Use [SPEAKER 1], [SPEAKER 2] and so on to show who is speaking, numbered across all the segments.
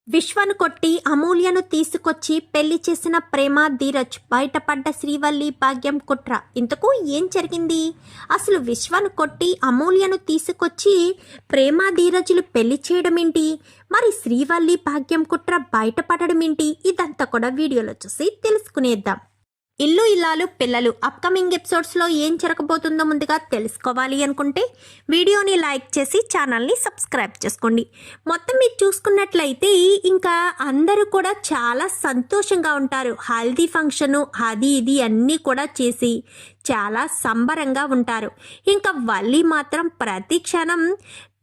[SPEAKER 1] విశ్వను కొట్టి అమూల్యను తీసుకొచ్చి పెళ్లి చేసిన ప్రేమ ధీరజ్ బయటపడ్డ శ్రీవల్లి భాగ్యం కుట్ర. ఇంతకు ఏం జరిగింది? అసలు విశ్వను కొట్టి అమూల్యను తీసుకొచ్చి ప్రేమ ధీరజులు పెళ్లి చేయడం ఏంటి? మరి శ్రీవల్లి భాగ్యం కుట్ర బయటపడడం ఏంటి? ఇదంతా కూడా వీడియోలో చూసి తెలుసుకునేద్దాం. ఇల్లు ఇల్లాలు పిల్లలు అప్కమింగ్ ఎపిసోడ్స్లో ఏం జరగబోతుందో ముందుగా తెలుసుకోవాలి అనుకుంటే వీడియోని లైక్ చేసి ఛానల్ని సబ్స్క్రైబ్ చేసుకోండి. మొత్తం మీరు చూసుకున్నట్లయితే ఇంకా అందరూ కూడా చాలా సంతోషంగా ఉంటారు. హల్దీ ఫంక్షను అది ఇది అన్నీ కూడా చేసి చాలా సంబరంగా ఉంటారు. ఇంకా వల్లి మాత్రం ప్రతి క్షణం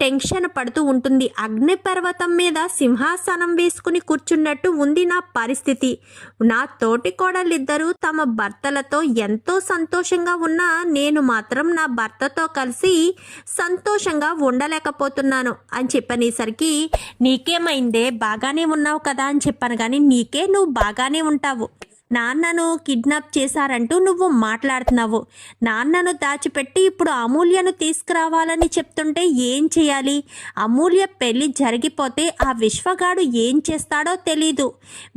[SPEAKER 1] టెన్షన్ పడుతూ ఉంటుంది. అగ్నిపర్వతం మీద సింహాసనం వేసుకుని కూర్చున్నట్టు ఉంది నా పరిస్థితి. నా తోటి కోడలిద్దరూ తమ భర్తలతో ఎంతో సంతోషంగా ఉన్నా నేను మాత్రం నా భర్తతో కలిసి సంతోషంగా ఉండలేకపోతున్నాను అని చెప్పనేసరికి, నీకేమైందే, బాగానే ఉన్నావు కదా అని చెప్పాను. కానీ నువ్వు బాగానే ఉంటావు, నాన్నను కిడ్నాప్ చేశారంటూ నువ్వు మాట్లాడుతున్నావు. నాన్నను దాచిపెట్టి ఇప్పుడు అమూల్యను తీసుకురావాలని చెప్తుంటే ఏం చేయాలి? అమూల్య పెళ్లి జరిగిపోతే ఆ విశ్వగాడు ఏం చేస్తాడో తెలీదు.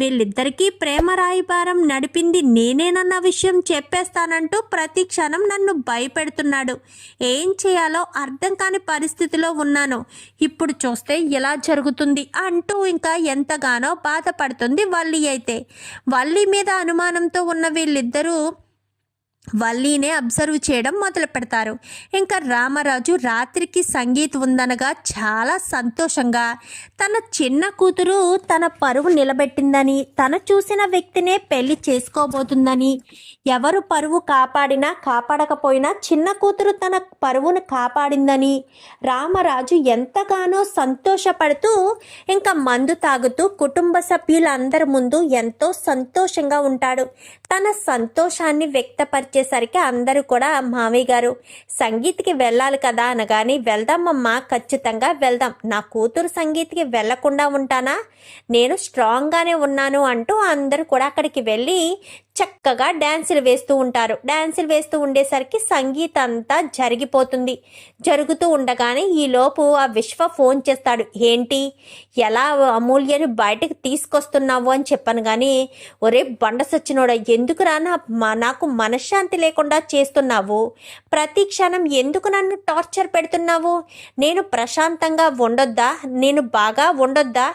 [SPEAKER 1] వీళ్ళిద్దరికీ ప్రేమ రాయబారం నడిపింది నేనేనన్న విషయం చెప్పేస్తానంటూ ప్రతి క్షణం నన్ను భయపెడుతున్నాడు. ఏం చేయాలో అర్థం కాని పరిస్థితిలో ఉన్నాను. ఇప్పుడు చూస్తే ఎలా జరుగుతుంది అంటూ ఇంకా ఎంతగానో బాధపడుతుంది వల్లి. అయితే వల్లి మీద అనుమానంతో ఉన్న వీళ్ళిద్దరూ వల్లీనే అబ్జర్వ్ చేయడం మొదలు పెడతారు. ఇంకా రామరాజు రాత్రికి సంగీత్ ఉందనగా చాలా సంతోషంగా తన చిన్న కూతురు తన పరువు నిలబెట్టిందని, తన చూసిన వ్యక్తినే పెళ్లి చేసుకోబోతుందని, ఎవరు పరువు కాపాడినా కాపాడకపోయినా చిన్న కూతురు తన పరువును కాపాడిందని రామరాజు ఎంతగానో సంతోషపడుతూ ఇంకా మందు తాగుతూ కుటుంబ సభ్యులందరి ముందు ఎంతో సంతోషంగా ఉంటాడు. తన సంతోషాన్ని వ్యక్తపరిచేసరికి అందరూ కూడా, మావయ్య గారు సంగీత్కి వెళ్ళాలి కదా అనగాని, వెళ్దామమ్మా, ఖచ్చితంగా వెళ్దాం, నా కూతురు సంగీత్కి వెళ్లకుండా ఉంటానా, నేను స్ట్రాంగ్గానే ఉన్నాను అంటూ అందరూ కూడా అక్కడికి వెళ్ళి చక్కగా డ్యాన్సులు వేస్తూ ఉంటారు. డ్యాన్సులు వేస్తూ ఉండేసరికి సంగీత్ అంతా జరిగిపోతుంది. జరుగుతూ ఉండగానే ఈలోపు ఆ విశ్వ ఫోన్ చేస్తాడు. ఏంటి, ఎలా అమూల్యని బయటకు తీసుకొస్తున్నావు అని చెప్పాను. కానీ ఒరే బండ సచ్చినోడా, ఎందుకురా నాకు మనశ్శాంతి లేకుండా చేస్తున్నావు? ప్రతి క్షణం ఎందుకు నన్ను టార్చర్ పెడుతున్నావు? నేను ప్రశాంతంగా ఉండొద్దా? నేను బాగా ఉండొద్దా?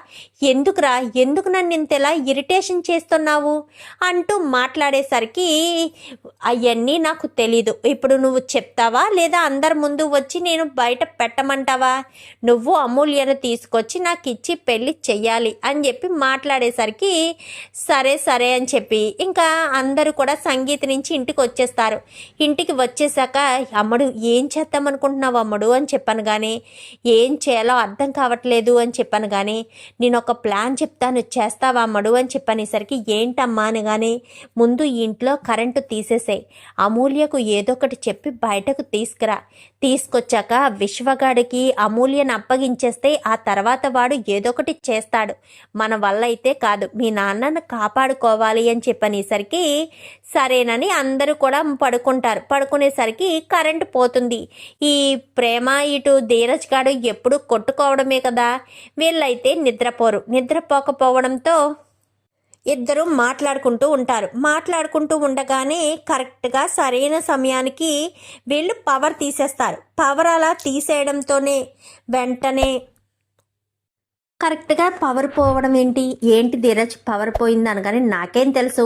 [SPEAKER 1] ఎందుకురా, ఎందుకు నన్ను ఇంతలా ఇరిటేషన్ చేస్తున్నావు అంటూ మాట్లాడేసరికి, అవన్నీ నాకు తెలీదు, ఇప్పుడు నువ్వు చెప్తావా లేదా అందరి ముందు వచ్చి నేను బయట పెట్టమంటావా? నువ్వు అమూల్యను తీసుకొచ్చి నాకు ఇచ్చి పెళ్ళి చెయ్యాలి అని చెప్పి మాట్లాడేసరికి, సరే సరే అని చెప్పి ఇంకా అందరూ కూడా సంగీత్ నుంచి ఇంటికి వచ్చేస్తారు. ఇంటికి వచ్చేసాక, అమ్మడు ఏం చేద్దామనుకుంటున్నావు అమ్మడు అని చెప్పాను. కానీ ఏం చేయాలో అర్థం కావట్లేదు అని చెప్పాను. కానీ నేను ఒక ప్లాన్ చెప్తాను, చేస్తావా అమ్మడు అని చెప్పనేసరికి, ఏంటమ్మా అని. కానీ ముందు ఇంట్లో కరెంటు తీసేసాయి, అమూల్యకు ఏదో ఒకటి చెప్పి బయటకు తీసుకురా, తీసుకొచ్చాక విశ్వగాడికి అమూల్యను అప్పగించేస్తే ఆ తర్వాత వాడు ఏదో ఒకటి చేస్తాడు, మన వల్ల అయితే కాదు, మీ నాన్నను కాపాడుకోవాలి అని చెప్పనేసరికి సరేనని అందరూ కూడా పడుకుంటారు. పడుకునేసరికి కరెంటు పోతుంది. ఈ ప్రేమ ఇటు ధీరజ్ గాడు ఎప్పుడు కొట్టుకోవడమే కదా, వీళ్ళైతే నిద్రపోరు. నిద్రపోకపోవడంతో ఇద్దరు మాట్లాడుకుంటూ ఉంటారు. మాట్లాడుకుంటూ ఉండగానే కరెక్ట్గా సరైన సమయానికి వీళ్ళు పవర్ తీసేస్తారు. పవర్ అలా తీసేయడంతోనే వెంటనే కరెక్ట్గా పవర్ పోవడం ఏంటి ధీరజ్ పవర్ పోయింది అనగానే, నాకేం తెలుసు,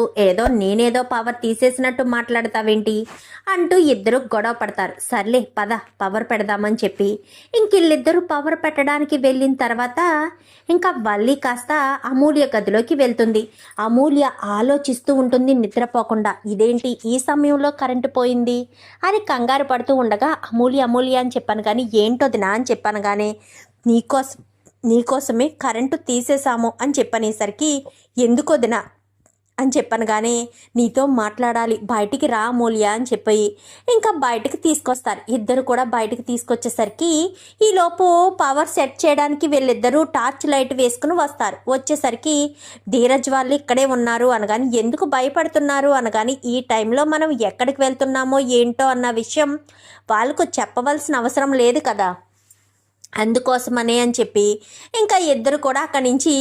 [SPEAKER 1] నేనేదో పవర్ తీసేసినట్టు మాట్లాడతావేంటి అంటూ ఇద్దరు గొడవ పడతారు. సర్లే పద పవర్ పెడదామని చెప్పి వీళ్ళిద్దరూ పవర్ పెట్టడానికి వెళ్ళిన తర్వాత ఇంకా వల్లి కాస్త అమూల్య గదిలోకి వెళ్తుంది. అమూల్య ఆలోచిస్తూ ఉంటుంది నిద్రపోకుండా, ఇదేంటి ఈ సమయంలో కరెంటు పోయింది అని కంగారు పడుతూ ఉండగా, అమూల్య అని చెప్పాను. కానీ ఏంటోదినా అని చెప్పాను. కానీ నీకోసమే కరెంటు తీసేశాము అని చెప్పనేసరికి, ఎందుకొదినా అని చెప్పాను. కానీ నీతో మాట్లాడాలి, బయటికి రా అమూల్య అని చెప్పి ఇంకా బయటకు తీసుకొస్తారు. ఇద్దరు కూడా బయటకు తీసుకొచ్చేసరికి ఈలోపు పవర్ సెట్ చేయడానికి వీళ్ళిద్దరూ టార్చ్ లైట్ వేసుకుని వస్తారు. వచ్చేసరికి ధీరజ్ వాళ్ళు ఇక్కడే ఉన్నారు అనగాని, ఎందుకు భయపడుతున్నారు అనగాని, ఈ టైంలో మనం ఎక్కడికి వెళ్తున్నామో ఏంటో అన్న విషయం వాళ్ళకు చెప్పవలసిన అవసరం లేదు కదా, అందుకోసమనే అని చెప్పి ఇంకా ఇద్దరు కూడా అక్కడి నుంచి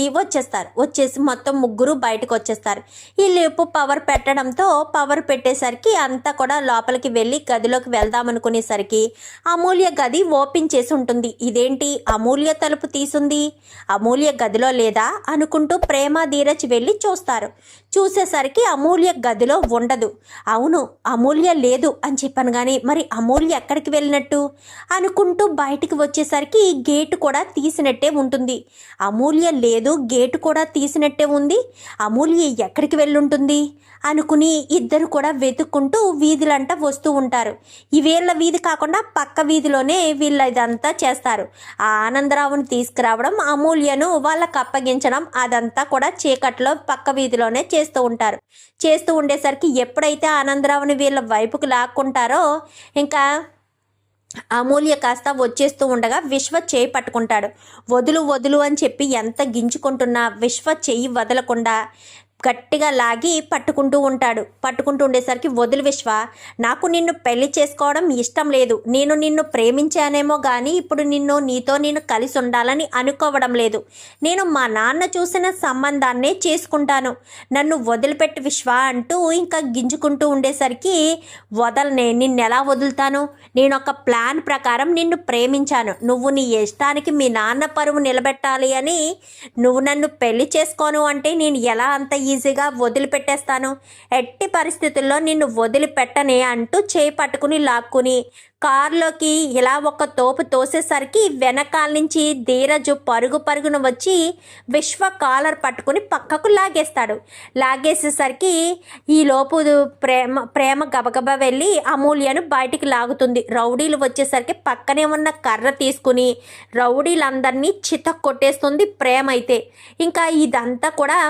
[SPEAKER 1] వచ్చేసి మొత్తం ముగ్గురు బయటకు వచ్చేస్తారు. ఈ లేపు పవర్ పెట్టడంతో పవర్ పెట్టేసరికి అంతా కూడా లోపలికి వెళ్ళి గదిలోకి వెళ్దామనుకునేసరికి అమూల్య గది ఓపెన్ చేసి ఉంటుంది. ఇదేంటి అమూల్య తలుపు తీసుంది, అమూల్య గదిలో లేదా అనుకుంటూ ప్రేమ ధీరజ్ వెళ్ళి చూసేసరికి అమూల్య గదిలో ఉండదు. అవును అమూల్య లేదు అని చెప్పాను కానీ మరి అమూల్య ఎక్కడికి వెళ్ళినట్టు అనుకుంటూ బయటికి వచ్చేసరికి గేటు కూడా తీసినట్టే ఉంటుంది. అమూల్య లేదు, గేటు కూడా తీసినట్టే ఉంది, అమూల్య ఎక్కడికి వెళ్ళుంటుంది అనుకుని ఇద్దరు కూడా వెతుక్కుంటూ వీధులంట వస్తూ ఉంటారు. ఈ వీళ్ళ వీధి కాకుండా పక్క వీధిలోనే వీళ్ళ ఇదంతా చేస్తారు. ఆ ఆనందరావుని తీసుకురావడం, అమూల్యను వాళ్ళకు అప్పగించడం అదంతా కూడా చీకట్లో పక్క వీధిలోనే చేస్తూ ఉండేసరికి ఎప్పుడైతే ఆనందరావుని వీళ్ళ వైపుకు లాక్కుంటారో ఇంకా అమూల్య కాస్త వచ్చేస్తూ ఉండగా విశ్వ చేయి పట్టుకుంటాడు. వదులు అని చెప్పి ఎంత గింజుకుంటున్నా విశ్వ చెయ్యి వదలకుండా గట్టిగా లాగి పట్టుకుంటూ ఉండేసరికి వదులు విశ్వ, నాకు నిన్ను పెళ్లి చేసుకోవడం ఇష్టం లేదు, నేను నిన్ను ప్రేమించానేమో కానీ ఇప్పుడు నీతో నేను కలిసి ఉండాలని అనుకోవడం లేదు, నేను మా నాన్న చూసిన సంబంధాన్నే చేసుకుంటాను, నన్ను వదిలిపెట్టి విశ్వ అంటూ ఇంకా గింజుకుంటూ ఉండేసరికి నిన్నెలా వదులుతాను, నేను ఒక ప్లాన్ ప్రకారం నిన్ను ప్రేమించాను, నువ్వు నీ ఇష్టానికి మీ నాన్న పరువు నిలబెట్టాలి అని నువ్వు నన్ను పెళ్లి చేసుకోను అంటే నేను ఎలా అంత ఈజీగా వదిలిపెట్టేస్తాను, ఎట్టి పరిస్థితుల్లో నిన్ను వదిలిపెట్టనే అంటూ చేయి పట్టుకుని లాక్కుని కారులోకి ఇలా ఒక తోపు తోసేసరికి వెనకాల నుంచి ధీరజు పరుగున వచ్చి విశ్వ కాలర్ పట్టుకుని పక్కకు లాగేసేసరికి ఈలోపు ప్రేమ గబగబా వెళ్ళి అమూల్యను బయటికి లాగుతుంది. రౌడీలు వచ్చేసరికి పక్కనే ఉన్న కర్ర తీసుకుని రౌడీలందరినీ చిత కొట్టేస్తుంది ప్రేమ అయితే. ఇంకా ఇదంతా కూడా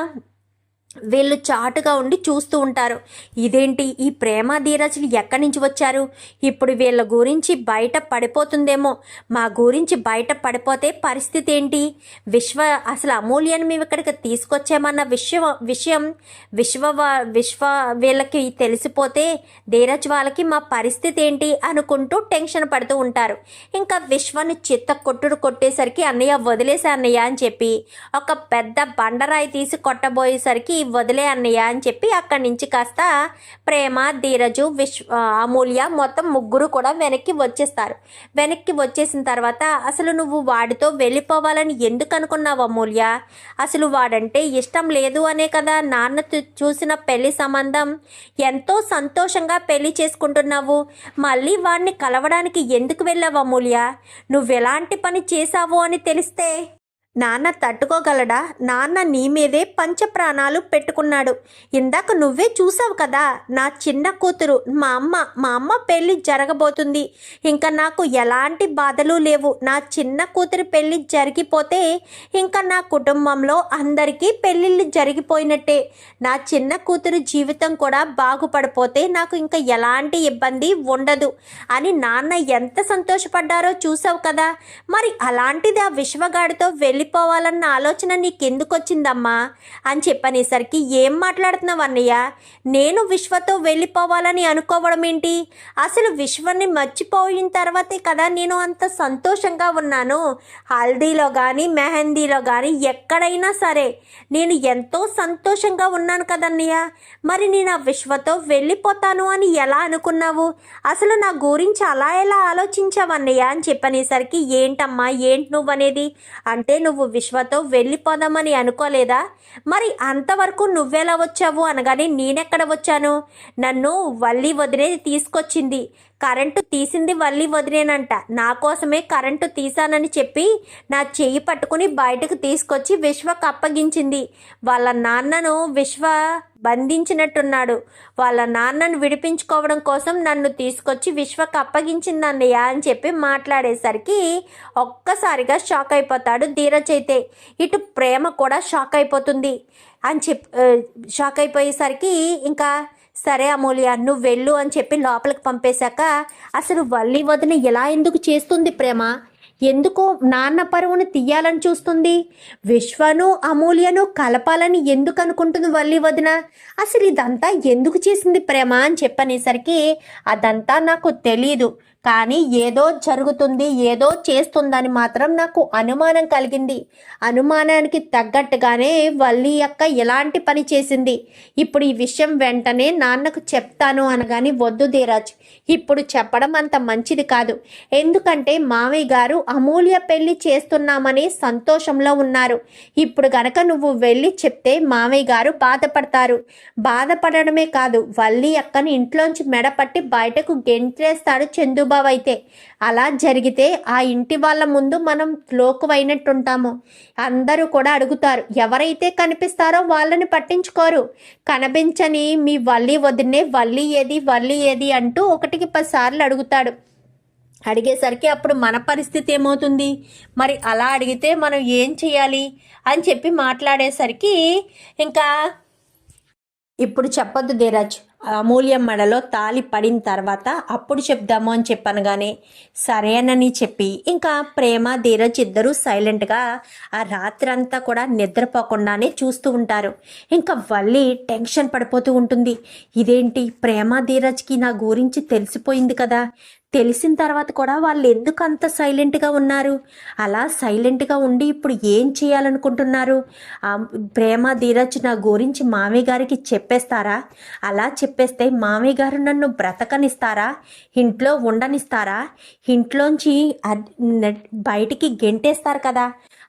[SPEAKER 1] వీళ్ళు చాటుగా ఉండి చూస్తూ ఉంటారు. ఇదేంటి ఈ ప్రేమ ధీరజులు ఎక్కడి నుంచి వచ్చారు, ఇప్పుడు వీళ్ళ గురించి బయట పడిపోతుందేమో, మా గురించి బయట పడిపోతే పరిస్థితి ఏంటి, అసలు అమూల్యను మేము ఇక్కడికి తీసుకొచ్చామన్న విషయం విశ్వ వీళ్ళకి తెలిసిపోతే ధీరజ్ వాళ్ళకి మా పరిస్థితి ఏంటి అనుకుంటూ టెన్షన్ పడుతూ ఉంటారు. ఇంకా విశ్వని కొట్టేసరికి అన్నయ్య వదిలేసా అన్నయ్య అని చెప్పి ఒక పెద్ద బండరాయి తీసి కొట్టబోయేసరికి వదిలే అన్నయ్య అని చెప్పి అక్కడి నుంచి కాస్త ప్రేమ ధీరజు అమూల్య మొత్తం ముగ్గురు కూడా వెనక్కి వచ్చేసిన తర్వాత అసలు నువ్వు వాడితో వెళ్ళిపోవాలని ఎందుకు అనుకున్నావు అమూల్య, అసలు వాడంటే ఇష్టం లేదు అనే కదా నాన్న చూసిన పెళ్లి సంబంధం, ఎంతో సంతోషంగా పెళ్లి చేసుకుంటున్నావు, మళ్ళీ వాడిని కలవడానికి ఎందుకు వెళ్ళావు అమూల్య, నువ్వెలాంటి పని చేశావు అని తెలిస్తే నాన్న తట్టుకోగలడా, నాన్న నీ మీదే పంచప్రాణాలు పెట్టుకున్నాడు, ఇందాక నువ్వే చూసావు కదా నా చిన్న కూతురు మా అమ్మ పెళ్ళి జరగబోతుంది, ఇంకా నాకు ఎలాంటి బాధలు లేవు, నా చిన్న కూతురు పెళ్ళి జరిగిపోతే ఇంకా నా కుటుంబంలో అందరికీ పెళ్ళిళ్ళు జరిగిపోయినట్టే, నా చిన్న కూతురు జీవితం కూడా బాగుపడిపోతే నాకు ఇంకా ఎలాంటి ఇబ్బంది ఉండదు అని నాన్న ఎంత సంతోషపడ్డారో చూసావు కదా, మరి అలాంటిది ఆ విశ్వగాడితో వెళ్ళిపోవాలన్న ఆలోచన నీకెందుకు వచ్చిందమ్మా అని చెప్పనేసరికి ఏం మాట్లాడుతున్నావు అన్నయ్య, నేను విశ్వతో వెళ్ళిపోవాలని అనుకోవడం ఏంటి, అసలు విశ్వాన్ని మర్చిపోయిన తర్వాతే కదా నేను అంత సంతోషంగా ఉన్నాను, హల్దీలో కానీ మెహందీలో కానీ ఎక్కడైనా సరే నేను ఎంతో సంతోషంగా ఉన్నాను కదన్నయ్య, మరి నేను ఆ విశ్వతో వెళ్ళిపోతాను అని ఎలా అనుకున్నావు, అసలు నా గురించి అలా ఎలా ఆలోచించావన్నయ్య అని చెప్పనేసరికి ఏంటమ్మా ఏంటి నువ్వనేది, అంటే నువ్వు విశ్వతో వెళ్ళిపోదామని అనుకోలేదా, మరి అంతవరకు నువ్వెలా వచ్చావు అనగానే నేనెక్కడ వచ్చాను, నన్ను వల్లి వదిలేది తీసుకొచ్చింది, కరెంటు తీసింది వల్లి వదిలేనంట, నా కోసమే కరెంటు తీసానని చెప్పి నా చెయ్యి పట్టుకుని బయటకు తీసుకొచ్చి విశ్వకు అప్పగించింది, వాళ్ళ నాన్నను విశ్వ బంధించినట్టున్నాడు, వాళ్ళ నాన్నను విడిపించుకోవడం కోసం నన్ను తీసుకొచ్చి విశ్వకు అప్పగించింది అన్నయ్య అని చెప్పి మాట్లాడేసరికి ఒక్కసారిగా షాక్ అయిపోతాడు ధీరజ్ అయితే, ఇటు ప్రేమ కూడా షాక్ అయిపోతుంది షాక్ అయిపోయేసరికి ఇంకా సరే అమూల్య నువ్వు వెళ్ళు అని చెప్పి లోపలికి పంపేశాక అసలు వల్లి వదిన ఎలా ఎందుకు చేస్తుంది ప్రేమ, ఎందుకు నాన్న పరువును తీయాలని చూస్తుంది, విశ్వను అమూల్యను కలపాలని ఎందుకు అనుకుంటుంది వల్లి వదిన, అసలు ఇదంతా ఎందుకు చేసింది ప్రేమ అని చెప్పనేసరికి అదంతా నాకు తెలీదు, కానీ ఏదో జరుగుతుంది, ఏదో చేస్తుందని మాత్రం నాకు అనుమానం కలిగింది. అనుమానానికి తగ్గట్టుగానే వల్లి అక్క ఎలాంటి పని చేసింది. ఇప్పుడు ఈ విషయం వెంటనే నాన్నకు చెప్తాను అనగాని, వద్దు ధీరజ్, ఇప్పుడు చెప్పడం అంత మంచిది కాదు. ఎందుకంటే మావయ్య గారు అమూల్య పెళ్లి చేస్తున్నామని సంతోషంలో ఉన్నారు. ఇప్పుడు గనక నువ్వు వెళ్ళి చెప్తే మావయ్య గారు బాధపడతారు. బాధపడడమే కాదు, వల్లి అక్కని ఇంట్లోంచి మెడపట్టి బయటకు గెంటేస్తాడు చందుబాబు. అయితే అలా జరిగితే ఆ ఇంటి వాళ్ళ ముందు మనం లోకువైనట్టుంటాము. అందరూ కూడా అడుగుతారు, ఎవరైతే కనిపిస్తారో వాళ్ళని పట్టించుకోరు. కనిపించని మీ వల్లి వదినే వల్లి ఏది అంటూ 1కి 10 సార్లు అడుగుతాడు. అడిగేసరికి అప్పుడు మన పరిస్థితి ఏమవుతుంది? మరి అలా అడిగితే మనం ఏం చేయాలి అని చెప్పి మాట్లాడేసరికి, ఇంకా ఇప్పుడు చెప్పొద్దు ధీరజ్, అమూల్యం మెడలో తాళి పడిన తర్వాత అప్పుడు చెప్దాము అని చెప్పాను. కానీ సరేనని చెప్పి ఇంకా ప్రేమ ధీరజ్ ఇద్దరూ సైలెంట్గా ఆ రాత్రంతా కూడా నిద్రపోకుండానే చూస్తూ ఉంటారు. ఇంకా వల్లి టెన్షన్ పడిపోతూ ఉంటుంది. ఇదేంటి, ప్రేమ ధీరజ్కి నా గురించి తెలిసిపోయింది కదా, తెలిసిన తర్వాత కూడా వాళ్ళు ఎందుకు అంత సైలెంట్గా ఉన్నారు? అలా సైలెంట్గా ఉండి ఇప్పుడు ఏం చేయాలనుకుంటున్నారు? ప్రేమ ధీరజ్ నా గురించి మామయ్య గారికి చెప్పేస్తారా? అలా చెప్పేస్తే మామయ్య గారు నన్ను బ్రతకనిస్తారా? ఇంట్లో ఉండనిస్తారా? ఇంట్లోంచి బయటికి గెంటేస్తారు కదా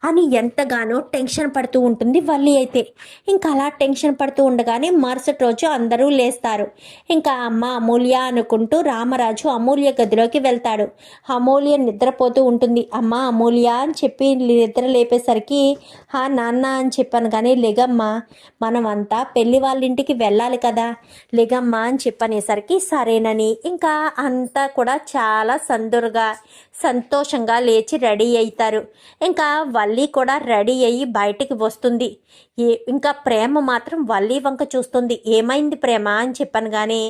[SPEAKER 1] అని ఎంతగానో టెన్షన్ పడుతూ ఉంటుంది వల్లి అయితే. ఇంకా అలా టెన్షన్ పడుతూ ఉండగానే మరుసటి రోజు అందరూ లేస్తారు. ఇంకా అమ్మ అమూల్య అనుకుంటూ రామరాజు అమూల్య గదిలోకి వెళ్తాడు. అమూల్య నిద్రపోతూ ఉంటుంది. అమ్మ అమూల్య అని చెప్పి నిద్ర లేపేసరికి, నాన్న అని చెప్పాను. కానీ లెగమ్మా, మనం అంతా పెళ్లి వాళ్ళ ఇంటికి వెళ్ళాలి కదా, లెగమ్మా అని చెప్పనేసరికి సరేనని ఇంకా అంతా కూడా చాలా సంతోషంగా లేచి రెడీ అవుతారు. ఇంకా వల్లి కూడా రెడీ అయ్యి బయటికి వస్తుంది. ఇంకా ప్రేమ మాత్రం వల్లి వంక చూస్తుంది. ఏమైంది ప్రేమ అని చెప్పాను. కానీ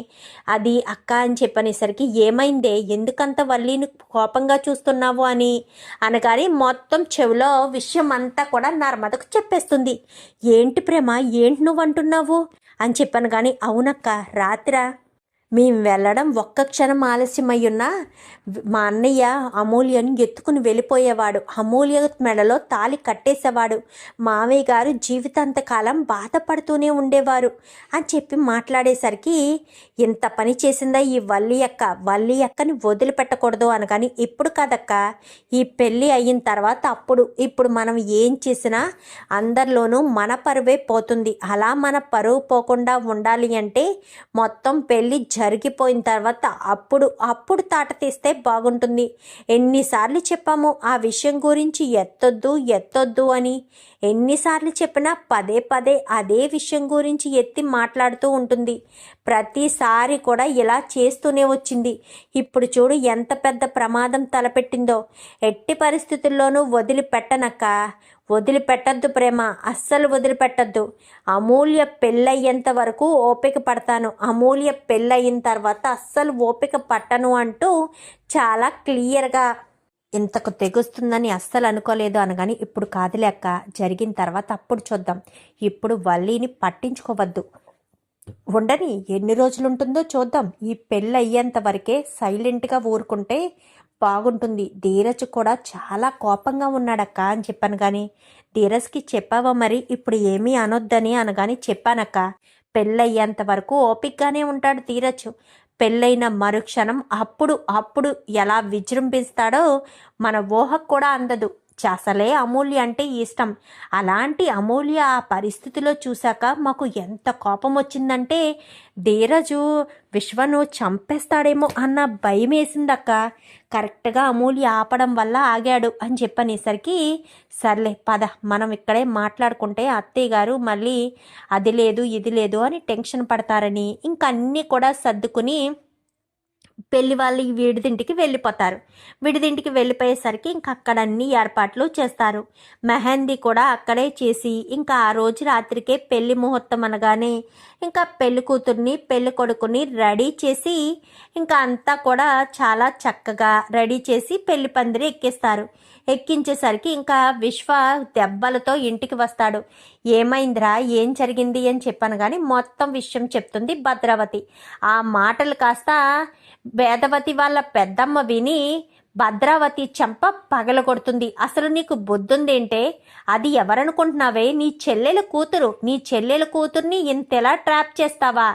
[SPEAKER 1] అది అక్క అని చెప్పనేసరికి, ఏమైందే, ఎందుకంత వల్లిని కోపంగా చూస్తున్నావు అని అనగానే మొత్తం చెవిలో విషయం అంతా కూడా నర్మదకు చెప్పేస్తుంది. ఏంటి ప్రేమ, ఏంటి నువ్వు అంటున్నావు అని చెప్పాను. కానీ అవునక్క, రాత్రి మేము వెళ్ళడం ఒక్క క్షణం ఆలస్యమయ్యున్నా మా అన్నయ్య అమూల్యను ఎత్తుకుని వెళ్ళిపోయేవాడు. అమూల్య మెడలో తాళి కట్టేసేవాడు. మావయ్య గారు జీవితాంతకాలం బాధపడుతూనే ఉండేవారు అని చెప్పి మాట్లాడేసరికి, ఇంత పని చేసిందా ఈ వల్లి అక్కని వదిలిపెట్టకూడదు అనగాని, ఇప్పుడు కాదక్క, ఈ పెళ్ళి అయిన తర్వాత ఇప్పుడు మనం ఏం చేసినా అందరిలోనూ మన పరువే పోతుంది. అలా మన పరువు పోకుండా ఉండాలి అంటే మొత్తం పెళ్ళి జరిగిపోయిన తర్వాత అప్పుడు తాట తీస్తే బాగుంటుంది. ఎన్నిసార్లు చెప్పాము ఆ విషయం గురించి ఎత్తొద్దు అని. ఎన్నిసార్లు చెప్పినా పదే అదే విషయం గురించి ఎత్తి మాట్లాడుతూ ఉంటుంది. ప్రతిసారి కూడా ఇలా చేస్తూనే వచ్చింది. ఇప్పుడు చూడు ఎంత పెద్ద ప్రమాదం తలపెట్టిందో. ఎట్టి పరిస్థితుల్లోనూ వదిలిపెట్టద్దు ప్రేమ, అస్సలు వదిలిపెట్టద్దు. అమూల్య పెళ్ళయ్యేంత వరకు ఓపిక పడతాను, అమూల్య పెళ్ళయిన తర్వాత అస్సలు ఓపిక పట్టను అంటూ చాలా క్లియర్గా, ఇంతకు తెగుస్తుందని అస్సలు అనుకోలేదు అనగాని, ఇప్పుడు కాదులే అక్క, జరిగిన తర్వాత అప్పుడు చూద్దాం, ఇప్పుడు వల్లిని పట్టించుకోవద్దు, ఉండని, ఎన్ని రోజులు ఉంటుందో చూద్దాం, ఈ పెళ్ళి అయ్యేంత వరకే సైలెంట్గా ఊరుకుంటే బాగుంటుంది. ధీరజ్ కూడా చాలా కోపంగా ఉన్నాడక్క అని చెప్పాను. కానీ ధీరజ్కి చెప్పావా మరి, ఇప్పుడు ఏమీ అనొద్దని అనగాని, చెప్పానక్క, పెళ్ళయ్యేంత వరకు ఓపికగానే ఉంటాడు ధీరజ్. పెళ్ళైన మరుక్షణం అప్పుడు ఎలా విజృంభిస్తాడో మన ఊహకు కూడా అందదు. అసలే అమూల్య అంటే ఇష్టం. అలాంటి అమూల్య ఆ పరిస్థితిలో చూశాక మాకు ఎంత కోపం వచ్చిందంటే, ధీరజు విశ్వను చంపేస్తాడేమో అన్న భయం వేసిందక్క. కరెక్ట్గా అమూల్య ఆపడం వల్ల ఆగాడు అని చెప్పనేసరికి, సర్లే పద, మనం ఇక్కడే మాట్లాడుకుంటే అత్తయ్య గారు మళ్ళీ అది లేదు ఇది లేదు అని టెన్షన్ పడతారని ఇంక అన్నీ కూడా సర్దుకుని పెళ్లి వాళ్ళు విడిదింటికి వెళ్ళిపోతారు. విడిదింటికి వెళ్ళిపోయేసరికి ఇంకా అక్కడ అన్ని ఏర్పాట్లు చేస్తారు. మెహందీ కూడా అక్కడే చేసి ఇంకా ఆ రోజు రాత్రికే పెళ్లి ముహూర్తం అనగానే ఇంకా పెళ్లి కూతుర్ని పెళ్లి కొడుకుని రెడీ చేసి ఇంకా అంతా కూడా చాలా చక్కగా రెడీ చేసి పెళ్లి పందిరి ఎక్కిస్తారు. ఎక్కించేసరికి ఇంకా విశ్వ దెబ్బలతో ఇంటికి వస్తాడు. ఏమైందిరా, ఏం జరిగింది అని చెప్పాను. కానీ మొత్తం విషయం చెప్తుంది భద్రావతి. ఆ మాటలు కాస్త వేదవతి వాళ్ళ పెద్దమ్మ విని భద్రావతి చెంప పగలగొడుతుంది. అసలు నీకు బుద్ధుందేంటే? అది ఎవరనుకుంటున్నావే? నీ చెల్లెల కూతురు. నీ చెల్లెల కూతుర్ని ఇంతెలా ట్రాప్ చేస్తావా?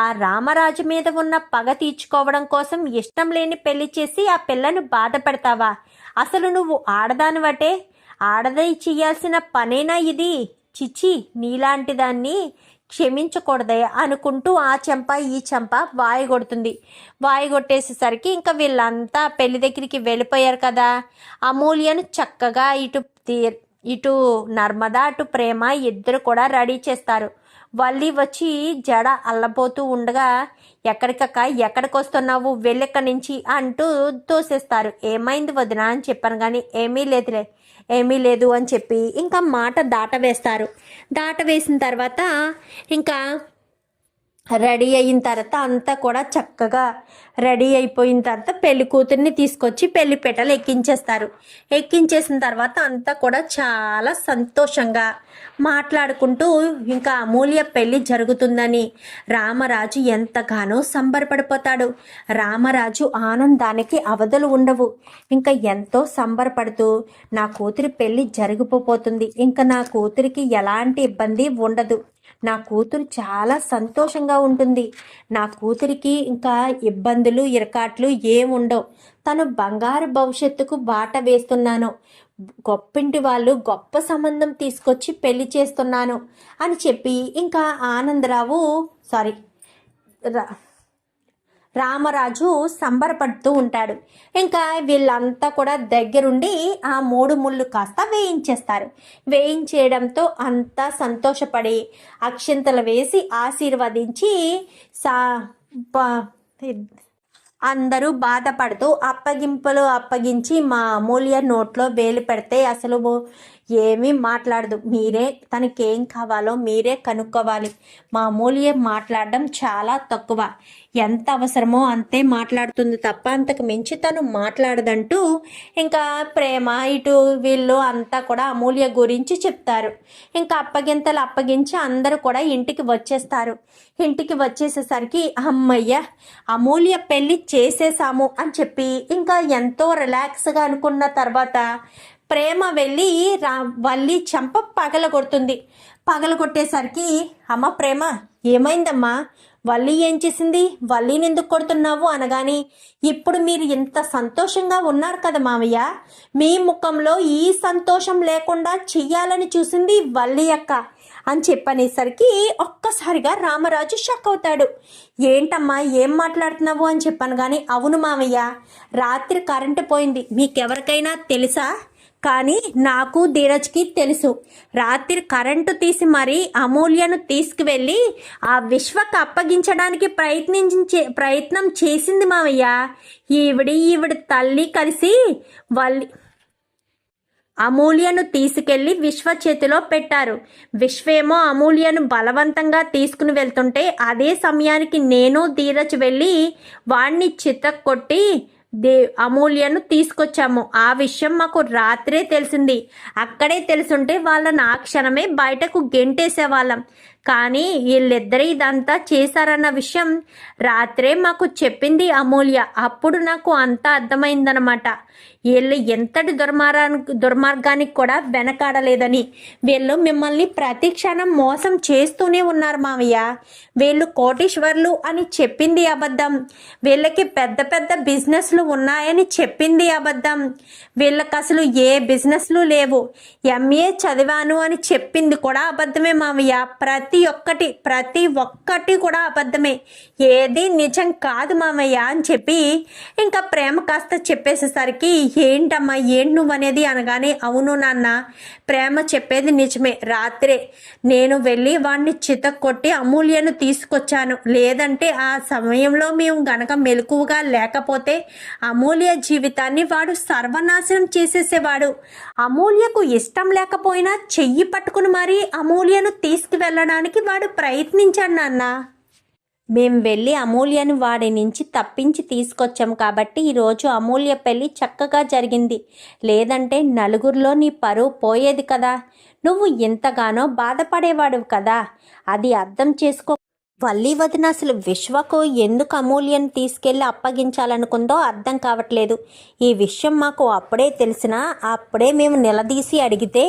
[SPEAKER 1] ఆ రామరాజు మీద ఉన్న పగ తీర్చుకోవడం కోసం ఇష్టం లేని పెళ్లి చేసి ఆ పిల్లను బాధ పెడతావా? అసలు నువ్వు ఆడదానివటే? ఆడదై చేయాల్సిన పనేనా ఇది? చిచి, నీలాంటి దాన్ని క్షమించకూడదే అనుకుంటూ ఆ చెంప ఈ చెంప వాయగొడుతుంది. వాయగొట్టేసేసరికి ఇంకా వీళ్ళంతా పెళ్లి దగ్గరికి వెళ్ళిపోయారు కదా. అమూల్యను చక్కగా ఇటు నర్మద అటు ప్రేమ ఇద్దరు కూడా రెడీ చేస్తారు. వల్లి వచ్చి జడ అల్లబోతూ ఉండగా ఎక్కడికి వస్తున్నావు, వెళ్ళెక్కడి నుంచి అంటూ తోసేస్తారు. ఏమైంది వదిన అని చెప్పాను కానీ ఏమీ లేదు అని చెప్పి ఇంకా మాట దాటవేస్తారు. దాటవేసిన తర్వాత ఇంకా రెడీ అయిన తర్వాత అంతా కూడా చక్కగా రెడీ అయిపోయిన తర్వాత పెళ్లి కూతుర్ని తీసుకొచ్చి పెళ్లి పీటలు ఎక్కించేస్తారు. ఎక్కించేసిన తర్వాత అంతా కూడా చాలా సంతోషంగా మాట్లాడుకుంటూ ఇంకా అమూల్య పెళ్లి జరుగుతుందని రామరాజు ఎంతగానో సంబరపడిపోతాడు. రామరాజు ఆనందానికి అవధులు ఉండవు. ఇంకా ఎంతో సంబరపడుతూ నా కూతురి పెళ్లి జరిగిపోతుంది, ఇంకా నా కూతురికి ఎలాంటి ఇబ్బంది ఉండదు, నా కూతురు చాలా సంతోషంగా ఉంటుంది, నా కూతురికి ఇంకా ఇబ్బందులు ఇరకాట్లు ఏముండవు, తను బంగారు భవిష్యత్తుకు బాట వేస్తున్నాను, గొప్పింటి వాళ్ళు గొప్ప సంబంధం తీసుకొచ్చి పెళ్లి చేస్తున్నాను అని చెప్పి ఇంకా రామరాజు సంబరపడుతూ ఉంటాడు. ఇంకా వీళ్ళంతా కూడా దగ్గరుండి ఆ 3 ముళ్ళు కాస్త వేయించేస్తారు. వేయించేయడంతో అంతా సంతోషపడి అక్షింతలు వేసి ఆశీర్వదించి అందరూ బాధపడుతూ అప్పగించి మా అమూల్య నోట్లో వేలు పెడితే అసలు ఏమీ మాట్లాడదు. మీరే తనకేం కావాలో మీరే కనుక్కోవాలి. మా అమూల్య మాట్లాడడం చాలా తక్కువ, ఎంత అవసరమో అంతే మాట్లాడుతుంది తప్ప అంతకు మించి తను మాట్లాడదంటూ ఇంకా ప్రేమ ఇటు వీళ్ళు అంతా కూడా అమూల్య గురించి చెప్తారు. ఇంకా అప్పగింతలు అప్పగించి అందరూ కూడా ఇంటికి వచ్చేస్తారు. ఇంటికి వచ్చేసేసరికి అమ్మయ్య అమూల్య పెళ్ళి చేసేసాము అని చెప్పి ఇంకా ఎంతో రిలాక్స్గా అనుకున్న తర్వాత ప్రేమ వెళ్ళి వల్లి చెంప పగలగొట్టేసరికి అమ్మ ప్రేమ ఏమైందమ్మా, వల్లి ఏం చేసింది, వల్లిని ఎందుకు కొడుతున్నావు అనగాని ఇప్పుడు మీరు ఇంత సంతోషంగా ఉన్నారు కదా మామయ్య, మీ ముఖంలో ఈ సంతోషం లేకుండా చెయ్యాలని చూసింది వల్లి అక్క అని చెప్పనేసరికి ఒక్కసారిగా రామరాజు షాక్ అవుతాడు. ఏంటమ్మా ఏం మాట్లాడుతున్నావు అని చెప్పాను కానీ అవును మామయ్య, రాత్రి కరెంటు పోయింది, మీకెవరికైనా తెలుసా? కానీ నాకు ధీరజ్కి తెలుసు. రాత్రి కరెంటు తీసి మరీ అమూల్యను తీసుకువెళ్ళి ఆ విశ్వకు అప్పగించడానికి ప్రయత్నం చేసింది మావయ్య. ఈవిడి తల్లి కలిసి అమూల్యను తీసుకెళ్లి విశ్వ చేతిలో పెట్టారు. విశ్వేమో అమూల్యను బలవంతంగా తీసుకుని వెళ్తుంటే అదే సమయానికి నేను ధీరజ్ వెళ్ళి వాణ్ణి చితక్కొట్టి అమూల్యను తీసుకొచ్చాము. ఆ విషయం మాకు రాత్రే తెలిసింది. అక్కడే తెలుసుంటే వాళ్ళని ఆ క్షణమే బయటకు గెంటేసేవాళ్ళం. కానీ వీళ్ళిద్దరే ఇదంతా చేశారన్న విషయం రాత్రే మాకు చెప్పింది అమూల్య. అప్పుడు నాకు అంతా అర్థమైందనమాట. వీళ్ళు ఎంతటి దుర్మార్గానికి కూడా వెనకాడలేదని. వీళ్ళు మిమ్మల్ని ప్రతి క్షణం మోసం చేస్తూనే ఉన్నారు మావయ్య. వీళ్ళు కోటీశ్వర్లు అని చెప్పింది అబద్ధం, వీళ్ళకి పెద్ద పెద్ద బిజినెస్లు ఉన్నాయని చెప్పింది అబద్ధం, వీళ్ళకి అసలు ఏ బిజినెస్లు లేవు, ఎంఏ చదివాను అని చెప్పింది కూడా అబద్ధమే మావయ్య. ప్రతి ఒక్కటి కూడా అబద్ధమే, ఏది నిజం కాదు మామయ్య అని చెప్పి ఇంకా ప్రేమ కాస్త చెప్పేసేసరికి ఏంటమ్మా ఏంటి నువ్వు అనేది అనగానే అవును నాన్న, ప్రేమ చెప్పేది నిజమే. రాత్రే నేను వెళ్ళి వాడిని చితక్కొట్టి అమూల్యను తీసుకొచ్చాను. లేదంటే ఆ సమయంలో మేము గనక మెలకువగా లేకపోతే అమూల్య జీవితాన్ని వాడు సర్వనాశనం చేసేసేవాడు. అమూల్యకు ఇష్టం లేకపోయినా చెయ్యి పట్టుకుని మరీ అమూల్యను తీసుకువెళ్ళడానికి వాడు ప్రయత్నించాడు నాన్న. మేము వెళ్ళి అమూల్యను వాడి నుంచి తప్పించి తీసుకొచ్చాం కాబట్టి ఈరోజు అమూల్య పెళ్ళి చక్కగా జరిగింది. లేదంటే నలుగురిలో నీ పరువు పోయేది కదా, నువ్వు ఎంతగానో బాధపడేవాడు కదా, అది అర్థం చేసుకో. వల్లి వదిన అసలు విశ్వకు ఎందుకు అమూల్యను తీసుకెళ్ళి అప్పగించాలనుకుందో అర్థం కావట్లేదు. ఈ విషయం మాకు అప్పుడే తెలిసినా అప్పుడే మేము నిలదీసి అడిగితే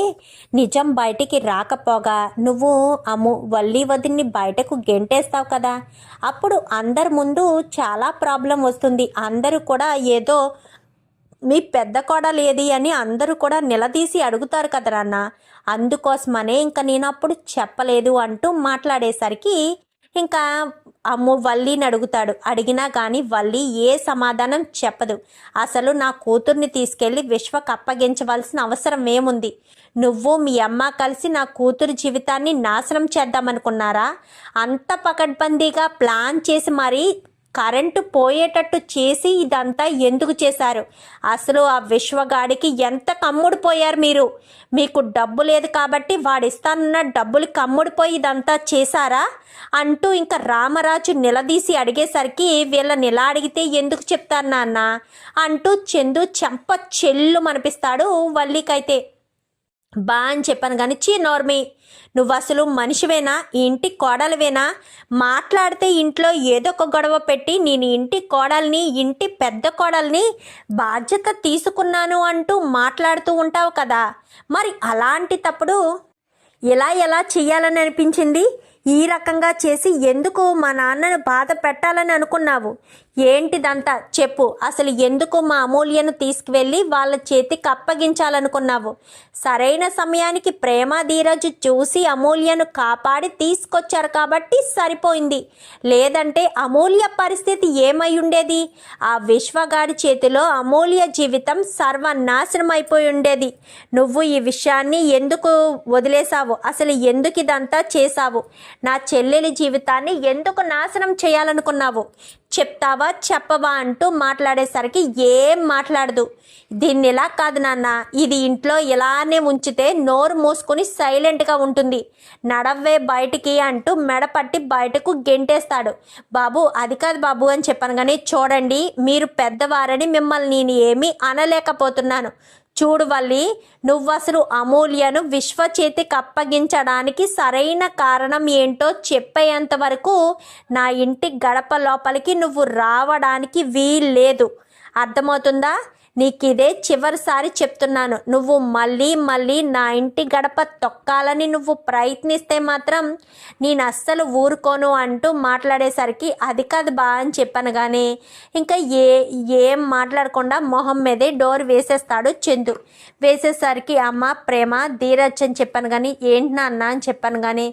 [SPEAKER 1] నిజం బయటికి రాకపోగా నువ్వు వల్లి వదిన్ని బయటకు గెంటేస్తావు కదా, అప్పుడు అందరి ముందు చాలా ప్రాబ్లం వస్తుంది. అందరూ కూడా ఏదో మీ పెద్ద కోడలు ఏది అని అందరూ కూడా నిలదీసి అడుగుతారు కదా నాన్న, అందుకోసమనే ఇంకా నేను అప్పుడు చెప్పలేదు అంటూ మాట్లాడేసరికి ఇంకా వల్లిని అడుగుతాడు. అడిగినా కానీ వల్లి ఏ సమాధానం చెప్పదు. అసలు నా కూతుర్ని తీసుకెళ్ళి విశ్వకు అప్పగించవలసిన అవసరం ఏముంది? నువ్వు మీ అమ్మ కలిసి నా కూతురు జీవితాన్ని నాశనం చేద్దామనుకున్నారా? అంత పకడ్బందీగా ప్లాన్ చేసి మరీ కరెంటు పోయేటట్టు చేసి ఇదంతా ఎందుకు చేశారు? అసలు ఆ విశ్వగాడికి ఎంత కమ్ముడిపోయారు మీరు. మీకు డబ్బు లేదు కాబట్టి వాడిస్తానన్న డబ్బులు కమ్ముడిపోయి ఇదంతా చేశారా అంటూ ఇంకా రామరాజు నిలదీసి అడిగేసరికి వీళ్ళని ఇలా అడిగితే ఎందుకు చెప్తారు నాన్న అంటూ చందు చెంప చెల్లు మనిపిస్తాడు వల్లికైతే. బా అని చెప్పాను కానీ నోర్మి, నువ్వు అసలు మనిషివేనా? ఇంటి కోడలివేనా? మాట్లాడితే ఇంట్లో ఏదో ఒక గొడవ పెట్టి నేను ఇంటి కోడల్ని, ఇంటి పెద్ద కోడల్ని బాధ్యత తీసుకున్నాను అంటూ మాట్లాడుతూ ఉంటావు కదా, మరి అలాంటి తప్పుడు ఎలా చేయాలని అనిపించింది? ఈ రకంగా చేసి ఎందుకు మా నాన్నను బాధ పెట్టాలని అనుకున్నావు? ఏంటిదంతా చెప్పు. అసలు ఎందుకు మా అమూల్యను తీసుకువెళ్ళి వాళ్ళ చేతికి అప్పగించాలనుకున్నావు? సరైన సమయానికి ప్రేమ ధీరజు చూసి అమూల్యను కాపాడి తీసుకొచ్చారు కాబట్టి సరిపోయింది. లేదంటే అమూల్య పరిస్థితి ఏమై ఉండేది? ఆ విశ్వగాడి చేతిలో అమూల్య జీవితం సర్వనాశనం అయిపోయి ఉండేది. నువ్వు ఈ విషయాన్ని ఎందుకు వదిలేశావు? అసలు ఎందుకు ఇదంతా చేశావు? నా చెల్లెలి జీవితాన్ని ఎందుకు నాశనం చేయాలనుకున్నావు? చెప్తావా చెప్పవా అంటూ మాట్లాడేసరికి ఏం మాట్లాడదు. దీన్ని ఇలా కాదు నాన్న, ఇది ఇంట్లో ఇలానే ఉంచితే నోరు మూసుకుని సైలెంట్గా ఉంటుంది. నడవ్వే బయటికి అంటూ మెడపట్టి బయటకు గెంటేస్తాడు. బాబు అది కాదు బాబు అని చెప్పాను కానీ చూడండి, మీరు పెద్దవారని మిమ్మల్ని నేను ఏమీ అనలేకపోతున్నాను. చూడు వల్లి, నువ్వు అసలు అమూల్యను విశ్వ చేతికి అప్పగించడానికి సరైన కారణం ఏంటో చెప్పేంత వరకు నా ఇంటి గడప లోపలికి నువ్వు రావడానికి వీల్లేదు. అర్థమవుతుందా? నీకు ఇదే చివరిసారి చెప్తున్నాను. నువ్వు మళ్ళీ నా ఇంటి గడప తొక్కాలని నువ్వు ప్రయత్నిస్తే మాత్రం నేను అస్సలు ఊరుకోను అంటూ మాట్లాడేసరికి అది కాదు బా అని చెప్పాను కానీ ఇంకా ఏం మాట్లాడకుండా మొహం మీదే డోర్ వేసేస్తాడు చందు. వేసేసరికి అమ్మ ప్రేమ ధీరజ్ అని చెప్పాను కానీ ఏంటి నాన్న అని చెప్పాను కానీ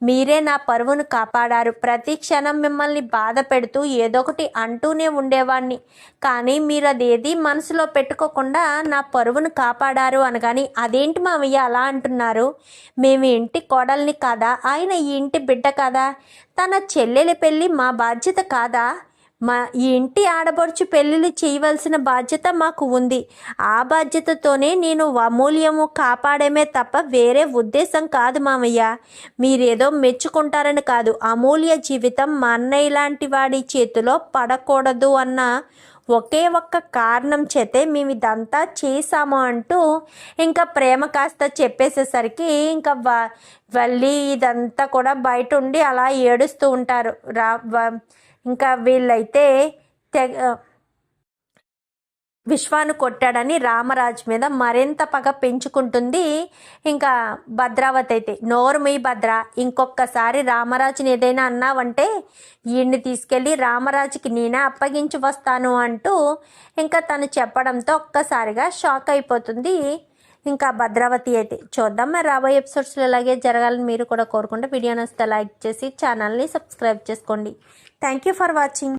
[SPEAKER 1] మీరే నా పరువును కాపాడారు. ప్రతి క్షణం మిమ్మల్ని బాధ పెడుతూ ఏదో ఒకటి అంటూనే ఉండేవాడిని, కానీ మీరు అదేది మనసులో పెట్టుకోకుండా నా పరువును కాపాడారు అనగాని అదేంటి మామయ్య అలా అంటున్నారు? మేము ఇంటి కోడల్ని కాదా? ఆయన ఈ ఇంటి బిడ్డ కాదా? తన చెల్లెలి పెళ్ళి మా బాధ్యత కాదా? మా ఈ ఇంటి ఆడపడుచు పెళ్ళిళ్ళు చేయవలసిన బాధ్యత మాకు ఉంది. ఆ బాధ్యతతోనే నేను అమూల్యము కాపాడమే తప్ప వేరే ఉద్దేశం కాదు మామయ్య. మీరేదో మెచ్చుకుంటారని కాదు, అమూల్య జీవితం మా అన్నయ్య లాంటి వాడి చేతిలో పడకూడదు అన్న ఒకే ఒక్క కారణం చేతే మేము ఇదంతా చేసాము అంటూ ఇంకా ప్రేమ కాస్త చెప్పేసేసరికి ఇంకా వల్లి ఇదంతా కూడా బయట ఉండి అలా ఏడుస్తూ ఉంటారు. ఇంకా వీళ్ళైతే విశ్వాను కొట్టాడని రామరాజు మీద మరింత పగ పెంచుకుంటుంది. ఇంకా భద్రావతి అయితే నోరు మీ భద్ర, ఇంకొకసారి రామరాజుని ఏదైనా అన్నావంటే ఈయన్ని తీసుకెళ్ళి రామరాజుకి నేనే అప్పగించి వస్తాను అంటూ ఇంకా తను చెప్పడంతో ఒక్కసారిగా షాక్ అయిపోతుంది ఇంకా భద్రావతి అయితే. చూద్దాం మరి రాబోయే ఎపిసోడ్స్లో ఇలాగే జరగాలని మీరు కూడా కోరుకుంటే వీడియో నచ్చితే లైక్ చేసి ఛానల్ని సబ్స్క్రైబ్ చేసుకోండి. Thank you for watching.